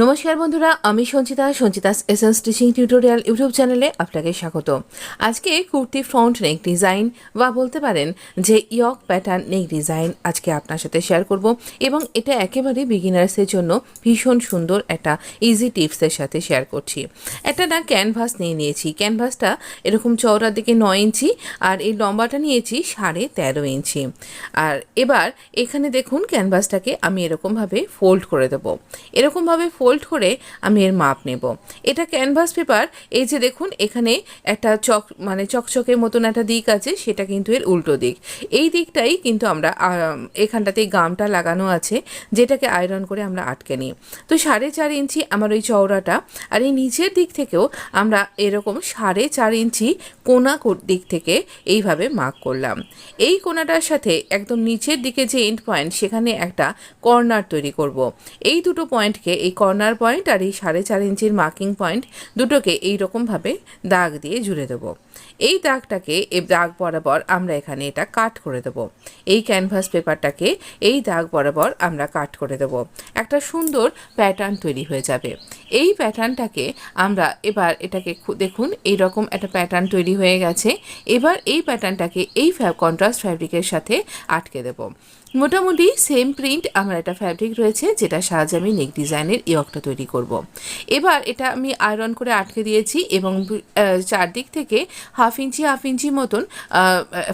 নমস্কার বন্ধুরা, আমি Sanchita's essence teaching tutorial YouTube চ্যানেলে আপনাকে স্বাগত। আজকে কুর্তি ফ্রন্ট নেক ডিজাইন বা বলতে পারেন যে ইয়ক প্যাটার্ন নেক ডিজাইন আজকে আপনার সাথে শেয়ার করব এবং এটা একেবারে বিগিনার্সের জন্য ভীষণ সুন্দর একটা ইজি টিপসের সাথে শেয়ার করছি। একটা ক্যানভাস নিয়েছি। ক্যানভাসটা এরকম চওড়ার দিকে 9 ইঞ্চি আর এই লম্বাটা নিয়েছি 13.5 ইঞ্চি। আর এবার এখানে দেখুন ক্যানভাসটাকে আমি এরকমভাবে ফোল্ড করে দেবো। এরকমভাবে ফোল্ড করে আমি এর মাপ নেব। এটা ক্যানভাস পেপার। এই যে দেখুন এখানে একটা চকচকের মতন একটা দিক আছে, সেটা কিন্তু এর উল্টো দিক। এই দিকটাই কিন্তু আমরা এখানটাতে গামটা লাগানো আছে, যেটাকে আয়রন করে আমরা আটকে নিই। তো 4.5 ইঞ্চি আমার ওই চওড়াটা। আর এই নিচের দিক থেকেও আমরা এরকম 4.5 ইঞ্চি কোনা দিক থেকে এইভাবে মার্ক করলাম। এই কোনাটার সাথে একদম নিচের দিকে যে এন্ড পয়েন্ট, সেখানে একটা কর্নার তৈরি করব। এই দুটো পয়েন্টকে, এই কর্নার পয়েন্ট আর এই 4.5 ইঞ্চির মার্কিং পয়েন্ট দুটোকে এইরকমভাবে দাগ দিয়ে জুড়ে দেবো। এই দাগটাকে, এই দাগ বরাবর আমরা এখানে এটা কাট করে দেবো। এই ক্যানভাস পেপারটাকে এই দাগ বরাবর আমরা কাট করে দেবো। একটা সুন্দর প্যাটার্ন তৈরি হয়ে যাবে। এই প্যাটার্নটাকে আমরা এবার এটাকে দেখুন এইরকম একটা প্যাটার্ন তৈরি হয়ে গেছে। এবার এই প্যাটার্নটাকে এই কন্ট্রাস্ট ফ্যাব্রিকের সাথে আটকে দেবো। মোটামুটি সেম প্রিন্ট আমার একটা ফ্যাব্রিক রয়েছে, যেটা সাহায্যে আমি নেক ডিজাইনের ইয়কটা তৈরি করব। এবার এটা আমি আয়রন করে আটকে দিয়েছি এবং চারদিক থেকে হাফ ইঞ্চি মতন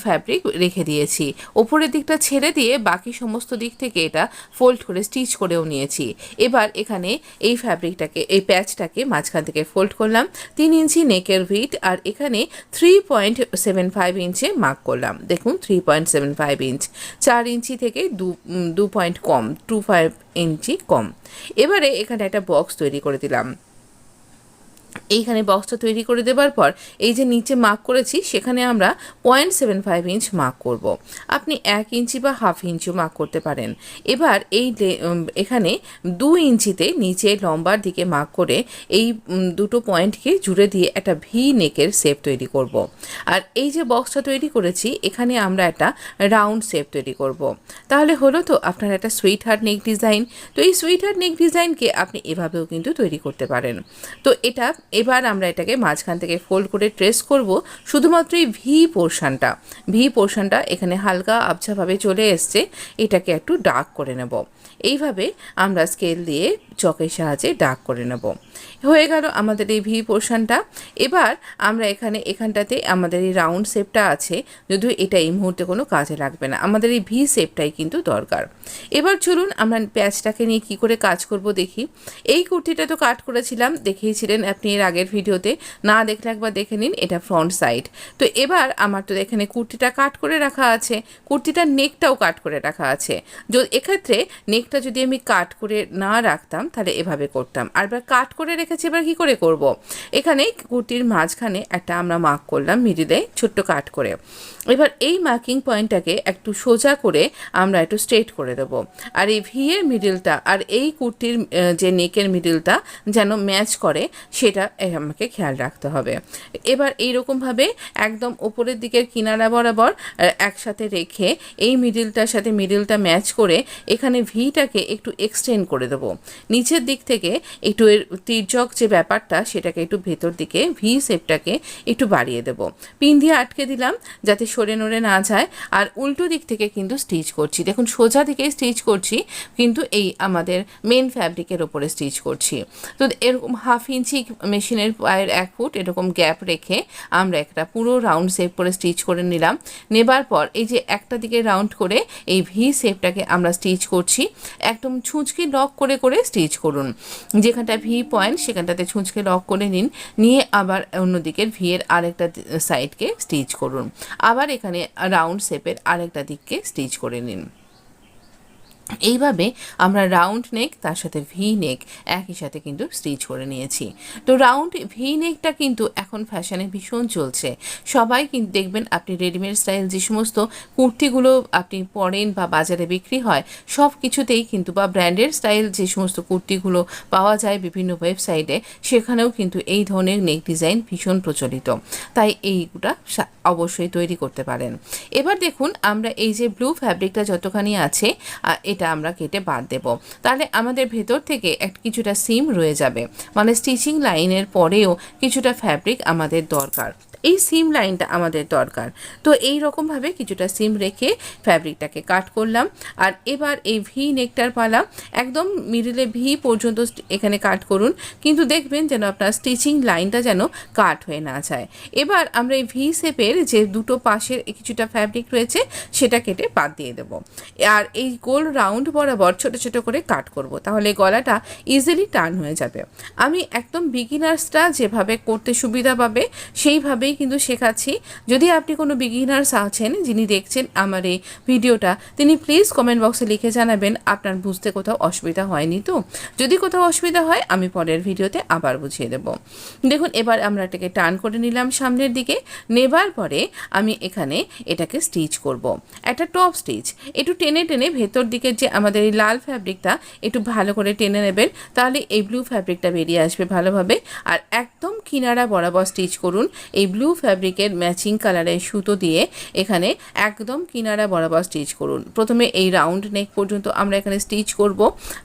ফ্যাব্রিক রেখে দিয়েছি। ওপরের দিকটা ছেড়ে দিয়ে বাকি সমস্ত দিক থেকে এটা ফোল্ড করে স্টিচ করেও নিয়েছি। এবার এখানে এই ফ্যাব্রিকটাকে, এই প্যাচটাকে মাঝখান থেকে ফোল্ড করলাম। 3 ইঞ্চি নেকের উইডথ আর এখানে 3.75 ইঞ্চে মার্ক করলাম। দেখুন 3.75 ইঞ্চ, 4 ইঞ্চি থেকে 2 পয়েন্ট কম, 2.5 ইঞ্চি কম। এবারে এখানে একটা বক্স তৈরি করে দিলাম। এইখানে বক্সটা তৈরি করে দেওয়ার পর এই যে নিচে মার্ক করেছি, সেখানে আমরা 0.75 ইঞ্চ মার্ক করব। আপনি 1 ইঞ্চি বা হাফ ইঞ্চিও মার্ক করতে পারেন। এবার এই এখানে 2 ইঞ্চিতে নিচে লম্বার দিকে মার্ক করে এই দুটো পয়েন্টকে জুড়ে দিয়ে একটা ভি নেকের শেপ তৈরি করব। আর এই যে বক্সটা তৈরি করেছি, এখানে আমরা একটা রাউন্ড শেপ তৈরি করব। তাহলে হলো তো আপনার একটা সুইট হার্ট নেক ডিজাইন। তো এই সুইট হার্ট নেক ডিজাইনকে আপনি এভাবেও কিন্তু তৈরি করতে পারেন। তো এবার আমরা এটাকে মাঝখান থেকে ফোল্ড করে ট্রেস করব। শুধুমাত্র এই ভি পোর্শনটা এখানে হালকা আবছাভাবে চলে এসছে, এটাকে একটু ডার্ক করে নেব। এইভাবে আমরা স্কেল দিয়ে চকের সাহায্যে ডার্ক করে নেব। হয়ে গেল আমাদের এই ভি পোর্শনটা। এবার আমরা এখানটাতে আমাদের এই রাউন্ড শেপটা আছে, যদিও এটা এই মুহূর্তে কোনো কাজে লাগবে না, আমাদের এই ভি শেপটাই কিন্তু দরকার। এবার চলুন আমরা প্যাচটাকে নিয়ে কি করে কাজ করব দেখি। এই কুর্তিটা তো কাট করেছিলাম, দেখিয়েছিলেন আপনি এর আগের ভিডিওতে, না দেখলে একবার দেখে নিন। এটা ফ্রন্ট সাইড। তো এবার আমার তো এখানে কুর্তিটা কাট করে রাখা আছে, কুর্তিটার নেকটাও কাট করে রাখা আছে। এক্ষেত্রে নেকটা যদি আমি কাট করে না রাখতাম তাহলে এভাবে করতাম, আর এবার কাট করে রেখেছি। এবার কি করে করব, এখানে কুর্তির মাঝখানে একটা আমরা মার্ক করলাম মিডিলে ছোট্ট কাট করে। এবার এই মার্কিং পয়েন্টটাকে একটু সোজা করে আমরা একটু স্ট্রেট করে দেবো। আর এই ভি এর মিডিলটা আর এই কুর্তির যে নেকের মিডিলটা যেন ম্যাচ করে, সেটা আমাকে খেয়াল রাখতে হবে। এবার এইরকমভাবে একদম ওপরের দিকের কিনারা বরাবর একসাথে রেখে এই মিডিলটার সাথে মিডিলটা ম্যাচ করে এখানে ভিটাকে একটু এক্সটেন্ড করে দেবো। নিচের দিক থেকে একটু এর তির্যক যে ব্যাপারটা, সেটাকে একটু ভেতর দিকে ভি শেপটাকে একটু বাড়িয়ে দেবো। পিন দিয়ে আটকে দিলাম যাতে সরে নড়ে না যায়। আর উল্টো দিক থেকে কিন্তু স্টিচ করছি। দেখুন সোজা দিকে স্টিচ করছি, কিন্তু এই আমাদের মেন ফ্যাব্রিকের ওপরে স্টিচ করছি। তো এরকম হাফ ইঞ্চি মেশিনের পায়ের 1 ফুট এরকম গ্যাপ রেখে আমরা একটা পুরো রাউন্ড শেপ করে স্টিচ করে নিলাম। নেবার পর এই যে একটা দিকে রাউন্ড করে এই ভি শেপটাকে আমরা স্টিচ করছি। একদম ছুঁচকে লক করে করে স্টিচ করুন। যেখানটা ভি পয়েন্ট সেখানটাতে ছুঁচকে লক করে নিন, নিয়ে আবার অন্যদিকের ভি এর আরেকটা সাইডকে স্টিচ করুন। আবার এখানে রাউন্ড শেপের আরেকটা দিককে স্টিচ করে নিন। এইভাবে আমরা রাউন্ড নেক তার সাথে ভি নেক একই সাথে কিন্তু স্টিচ করে নিয়েছি। তো রাউন্ড ভি নেকটা কিন্তু এখন ফ্যাশনে ভীষণ চলছে। সবাই কিন্তু দেখবেন আপনি রেডিমেড স্টাইল যে সমস্ত কুর্তিগুলো আপনি পরেন বা বাজারে বিক্রি হয়, সব কিছুতেই কিন্তু, বা ব্র্যান্ডেড স্টাইল যে সমস্ত কুর্তিগুলো পাওয়া যায় বিভিন্ন ওয়েবসাইটে, সেখানেও কিন্তু এই ধরনের নেক ডিজাইন ভীষণ প্রচলিত। তাই এইগুলা অবশ্যই তৈরি করতে পারেন। এবার দেখুন আমরা এই যে ব্লু ফ্যাব্রিকটা যতখানি আছে, এটা এটা আমরা কেটে বাদ দেব। তাহলে আমাদের ভেতর থেকে কিছুটা সিম রয়ে যাবে, মানে স্টিচিং লাইনের পরেও কিছুটা ফ্যাব্রিক আমাদের দরকার, এই সিম লাইনটা আমাদের দরকার। তো এই রকমভাবে কিছুটা সিম রেখে ফ্যাব্রিকটাকে কাট করলাম। আর এবার এই ভি নেকটার পালা, একদম মিডলে ভি পর্যন্ত এখানে কাট করুন, কিন্তু দেখবেন যেন আপনার স্টিচিং লাইনটা যেন কাট হয়ে না যায়। এবার আমরা এই ভি শেপের যে দুটো পাশের কিছুটা ফ্যাব্রিক রয়েছে সেটা কেটে বাদ দিয়ে দেবো। আর এই গোল রাউন্ড বরাবর ছোট ছোট করে কাট করব, তাহলে গলাটা ইজিলি টার্ন হয়ে যাবে। আমি একদম বিগিনার্সরা যেভাবে করতে সুবিধা পাবে সেইভাবেই কিন্তু শেখাচ্ছি। যদি আপনি কোনো বিগিনার্স আছেন যিনি দেখছেন আমার এই ভিডিওটা, তিনি প্লিজ কমেন্ট বক্সে লিখে জানাবেন আপনার বুঝতে কোথাও অসুবিধা হয়নি তো। যদি কোথাও অসুবিধা হয় আমি পরের ভিডিওতে আবার বুঝিয়ে দেব। দেখুন এবার আমরা এটাকে টার্ন করে নিলাম সামনের দিকে। নেবার পরে আমি এখানে এটাকে স্টিচ করব, একটা টপ স্টিচ। একটু টেনে টেনে ভেতর দিকের যে আমাদের এই লাল ফ্যাব্রিকটা একটু ভালো করে টেনে নেবেন, তাহলে এই ব্লু ফ্যাব্রিকটা বেরিয়ে আসবে ভালোভাবে। আর একদম কিনারা বরাবর স্টিচ করুন, এই ব্লু ফ্যাব্রিকের ম্যাচিং কালারের সুতো দিয়ে এখানে একদম কিনারা বরাবর স্টিচ করুন। প্রথমে এই রাউন্ড নেক পর্যন্ত আমরা এখানে স্টিচ করব,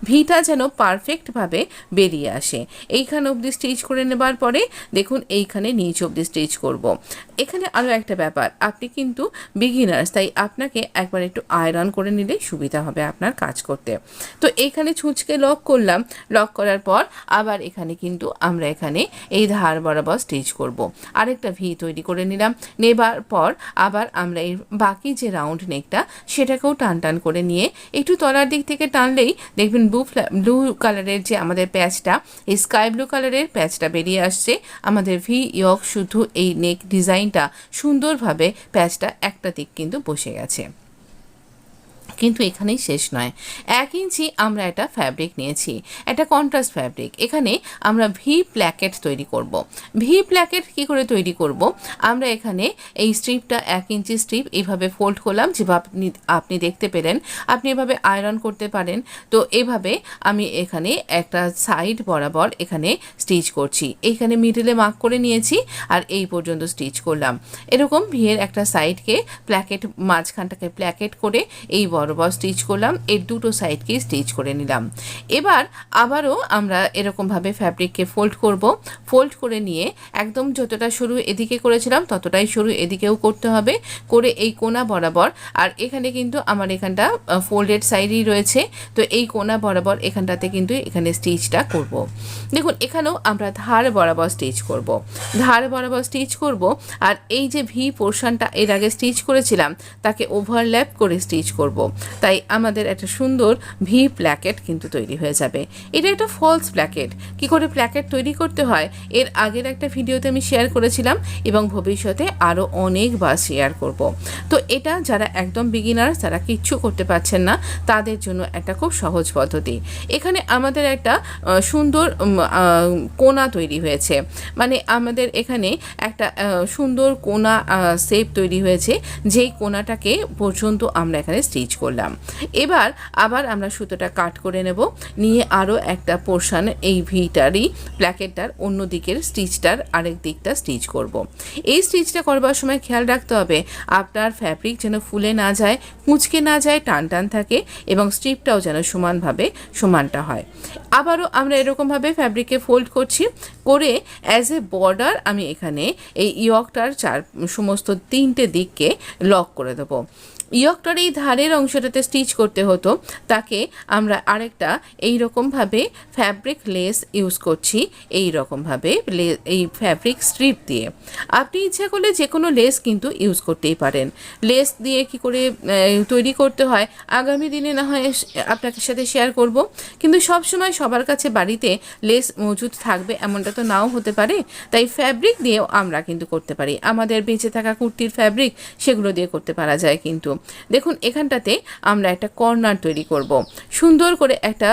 ভিটা যেন পারফেক্টভাবে বেরিয়ে আসে। এইখানে অবধি স্টিচ করে নেবার পরে দেখুন এইখানে নিচ অবধি স্টিচ করব। এখানে আরও একটা ব্যাপার, আপনি কিন্তু বিগিনার্স, তাই আপনাকে একবার একটু আয়রন করে নিলে সুবিধা হবে আপনার কাজ করতে। তো এইখানে ছুঁচকে লক করলাম, লক করার পর আবার এখানে কিন্তু আমরা এখানে এই ধার বরাবর স্টিচ করব। আরেকটা ভি তৈরি করে নিলাম। নেবার পর আবার আমরা এই বাকি যে রাউন্ড নেকটা সেটাকেও টান টান করে নিয়ে একটু তলার দিক থেকে টানলেই দেখবেন ব্লু কালারের যে আমাদের প্যাচটা, এই স্কাই ব্লু কালারের প্যাচটা বেরিয়ে আসছে। আমাদের ভি ইয়ক শুধু এই নেক ডিজাইনটা সুন্দরভাবে প্যাচটা একটা দিক কিন্তু বসে গেছে। কিন্তু এখানেই শেষ নয়, 1 ইঞ্চি আমরা একটা ফ্যাব্রিক নিয়েছি, একটা কন্ট্রাস্ট ফ্যাব্রিক। এখানে আমরা ভি প্ল্যাকেট তৈরি করব। ভি প্ল্যাকেট কি করে তৈরি করব, আমরা এখানে এই স্ট্রিপটা 1 ইঞ্চি স্ট্রিপ এইভাবে ফোল্ড করলাম, যেভাবে আপনি দেখতে পেলেন। আপনি এভাবে আয়রন করতে পারেন। তো এভাবে আমি এখানে একটা সাইড বরাবর এখানে স্টিচ করছি, এইখানে মিডলে মার্ক করে নিয়েছি আর এই পর্যন্ত স্টিচ করলাম। এরকম ভিয়ের একটা সাইডকে প্ল্যাকেট, মাঝখানটাকে প্ল্যাকেট করে এই বরাবর স্টিচ করলাম, এর দুটো সাইডকে স্টিচ করে নিলাম। এবার আবারও আমরা এরকমভাবে ফ্যাব্রিককে ফোল্ড করব। ফোল্ড করে নিয়ে একদম যতটা সরু এদিকে করেছিলাম ততটাই সরু এদিকেও করতে হবে, করে এই কোণা বরাবর। আর এখানে কিন্তু আমার এখানটা ফোল্ডেড সাইডই রয়েছে, তো এই কোণা বরাবর এখানটাতে কিন্তু এখানে স্টিচটা করব। দেখুন এখানেও আমরা ধার বরাবর স্টিচ করব, ধার বরাবর স্টিচ করব। আর এই যে ভি পোর্শনটা এর আগে স্টিচ করেছিলাম তাকে ওভারল্যাপ করে স্টিচ করব। তাই আমাদের একটা সুন্দর ভি প্ল্যাকেট কিন্তু তৈরি হয়ে যাবে। এটা একটা ফলস প্ল্যাকেট। কি করে প্ল্যাকেট তৈরি করতে হয় এর আগের একটা ভিডিওতে আমি শেয়ার করেছিলাম এবং ভবিষ্যতে আরও অনেকবার শেয়ার করব। তো এটা যারা একদম বিগিনার্স, যারা কিচ্ছু করতে পারছেন না, তাদের জন্য একটা খুব সহজ পদ্ধতি। এখানে আমাদের একটা সুন্দর কোণা তৈরি হয়েছে, মানে আমাদের এখানে একটা সুন্দর কোণা শেপ তৈরি হয়েছে, যেই কোণাটাকে পর্যন্ত আমরা এখানে স্টিচ করলাম। এবার আবার আমরা সুতোটা কাট করে নেব, নিয়ে আরও একটা পোর্শন এই ভিটারই প্ল্যাকেটটার অন্য দিকের স্টিচটার আরেক দিকটা স্টিচ করব। এই স্টিচটা করবার সময় খেয়াল রাখতে হবে আপনার ফ্যাব্রিক যেন ফুলে না যায়, কুঁচকে না যায়, টান টান থাকে এবং স্ট্রিপটাও যেন সমানটা হয়। আবারও আমরা এরকমভাবে ফ্যাব্রিককে ফোল্ড করছি, করে অ্যাজ এ বর্ডার আমি এখানে এই ইয়কটার সমস্ত 3টে দিককে লক করে দেবো। ইয়কটার এই ধারের অংশটাতে স্টিচ করতে হতো, তাকে আমরা আরেকটা এই রকমভাবে ফ্যাব্রিক লেস ইউজ করছি, এই রকমভাবে এই ফ্যাব্রিক স্ট্রিপ দিয়ে। আপনি ইচ্ছা করলে যে কোনো লেস কিন্তু ইউজ করতেই পারেন। লেস দিয়ে কি করে তৈরি করতে হয় আগামী দিনে না হয় আপনার সাথে শেয়ার করব, কিন্তু সবসময় সবার কাছে বাড়িতে লেস মজুদ থাকবে এমনটা তো নাও হতে পারে। তাই ফ্যাব্রিক দিয়েও আমরা কিন্তু করতে পারি, আমাদের বেঁচে থাকা কুর্তির ফ্যাব্রিক সেগুলো দিয়ে করতে পারা যায়। কিন্তু দেখুন এখানটাতে আমরা একটা কর্নার তৈরি করব, সুন্দর করে একটা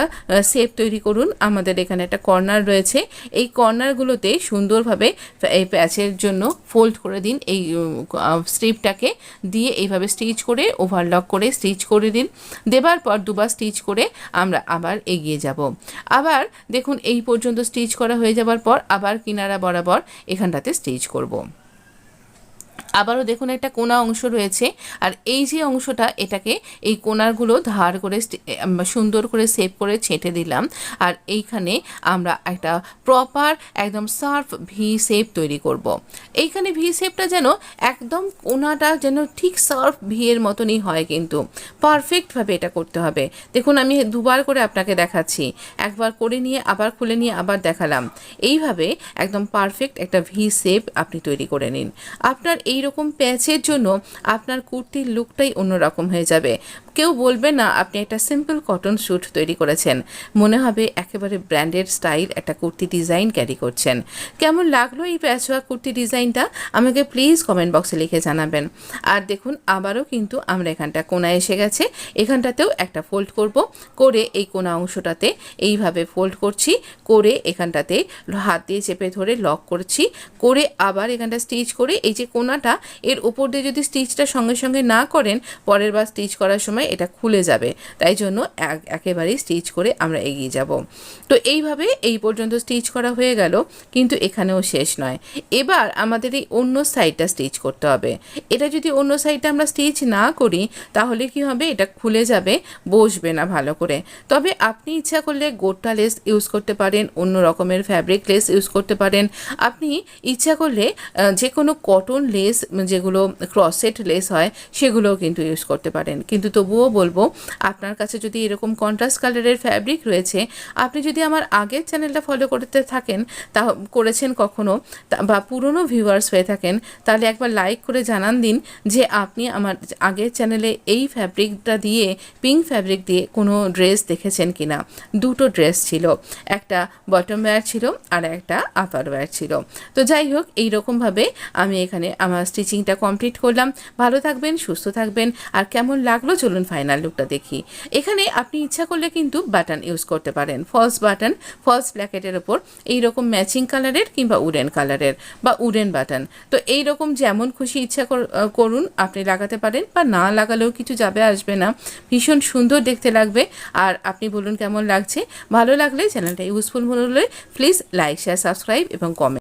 শেপ তৈরি করুন। আমাদের এখানে একটা কর্নার রয়েছে, এই কর্নারগুলোতে সুন্দরভাবে এই প্যাচের জন্য ফোল্ড করে দিন, এই স্ট্রিপটাকে দিয়ে এইভাবে স্টিচ করে ওভারলক করে স্টিচ করে দিন। দেবার পর দুবার স্টিচ করে আমরা আবার এগিয়ে যাব। আবার দেখুন এই পর্যন্ত স্টিচ করা হয়ে যাবার পর আবার কিনারা বরাবর এখানটাতে স্টিচ করব। আবারও দেখুন একটা কোনা অংশ রয়েছে, আর এই যে অংশটা এটাকে এই কোনারগুলো ধার করে সুন্দর করে সেভ করে ছেঁটে দিলাম। আর এইখানে আমরা একটা প্রপার একদম সার্ফ ভি শেপ তৈরি করব। এইখানে ভি শেপটা যেন একদম কোনাটা যেন ঠিক সার্ফ ভি এর মতনই হয়, কিন্তু পারফেক্টভাবে এটা করতে হবে। দেখুন আমি দুবার করে আপনাকে দেখাচ্ছি, একবার করে নিয়ে আবার খুলে নিয়ে আবার দেখালাম। এইভাবে একদম পারফেক্ট একটা ভি শেপ আপনি তৈরি করে নিন। আপনার এই রকম প্যাচের জন্য আপনার কুর্তির লুকটাই অন্যরকম হয়ে যাবে। কেউ বলবে না আপনি একটা সিম্পল কটন স্যুট তৈরি করেছেন, মনে হবে একেবারে ব্র্যান্ডেড স্টাইল একটা কুর্তি ডিজাইন ক্যারি করছেন। কেমন লাগলো এই প্যাচওয়ার্ক কুর্তি ডিজাইনটা আমাকে প্লিজ কমেন্ট বক্সে লিখে জানাবেন। আর দেখুন আবারও কিন্তু আমরা এখানটা কোনায় এসে গেছে, এখানটাতেও একটা ফোল্ড করব, করে এই কোনা অংশটাতে এইভাবে ফোল্ড করছি, করে এখানটাতে হাত দিয়ে চেপে ধরে লক করছি, করে আবার এখানটা স্টিচ করে এই যে কোনাটা এর উপর দিয়ে যদি স্টিচটা সঙ্গে সঙ্গে না করেন পরের বার স্টিচ করার সময় এটা খুলে যাবে, তাই জন্য একেবারেই স্টিচ করে আমরা এগিয়ে যাব। তো এইভাবে এই পর্যন্ত স্টিচ করা হয়ে গেল, কিন্তু এখানেও শেষ নয়। এবার আমাদের এই অন্য সাইডটা স্টিচ করতে হবে। এটা যদি অন্য সাইডটা আমরা স্টিচ না করি তাহলে কি হবে, এটা খুলে যাবে, বসবে না ভালো করে। তবে আপনি ইচ্ছা করলে গোটা লেস ইউজ করতে পারেন, অন্য রকমের ফ্যাব্রিক লেস ইউজ করতে পারেন, আপনি ইচ্ছা করলে যে কোনো কটন লেস যেগুলো ক্রসেট লেস হয় সেগুলোও কিন্তু ইউজ করতে পারেন। কিন্তু তবুও বলবো আপনার কাছে যদি এরকম কন্ট্রাস্ট কালারের ফ্যাব্রিক রয়েছে, আপনি যদি আমার আগের চ্যানেলটা ফলো করতে থাকেন তা করেছেন কখনো বা পুরনো ভিউয়ার্স হয়ে থাকেন, তাহলে একবার লাইক করে জানান দিন যে আপনি আমার আগের চ্যানেলে এই ফ্যাব্রিকটা দিয়ে পিঙ্ক ফ্যাব্রিক দিয়ে কোনো ড্রেস দেখেছেন কিনা। দুটো ড্রেস ছিল, একটা বটম ওয়্যার ছিল আর একটা আপার ওয়্যার ছিল। তো যাই হোক এইরকমভাবে আমি এখানে আমার স্টিচিংটা কমপ্লিট করলাম। ভালো থাকবেন, সুস্থ থাকবেন। আর কেমন লাগলো চলুন ফাইনাল লুকটা দেখি। এখানে আপনি ইচ্ছা করলে কিন্তু বাটন ইউজ করতে পারেন, ফলস বাটন, ফলস ব্ল্যাকেটের ওপর এইরকম ম্যাচিং কালারের কিংবা উডেন কালারের বা উডেন বাটন। তো এইরকম যেমন খুশি ইচ্ছা করুন আপনি লাগাতে পারেন, বা না লাগালেও কিছু যাবে আসবে না, ভীষণ সুন্দর দেখতে লাগবে। আর আপনি বলুন কেমন লাগছে। ভালো লাগলে চ্যানেলটা ইউজফুল মনে হলে প্লিজ লাইক, শেয়ার, সাবস্ক্রাইব এবং কমেন্ট।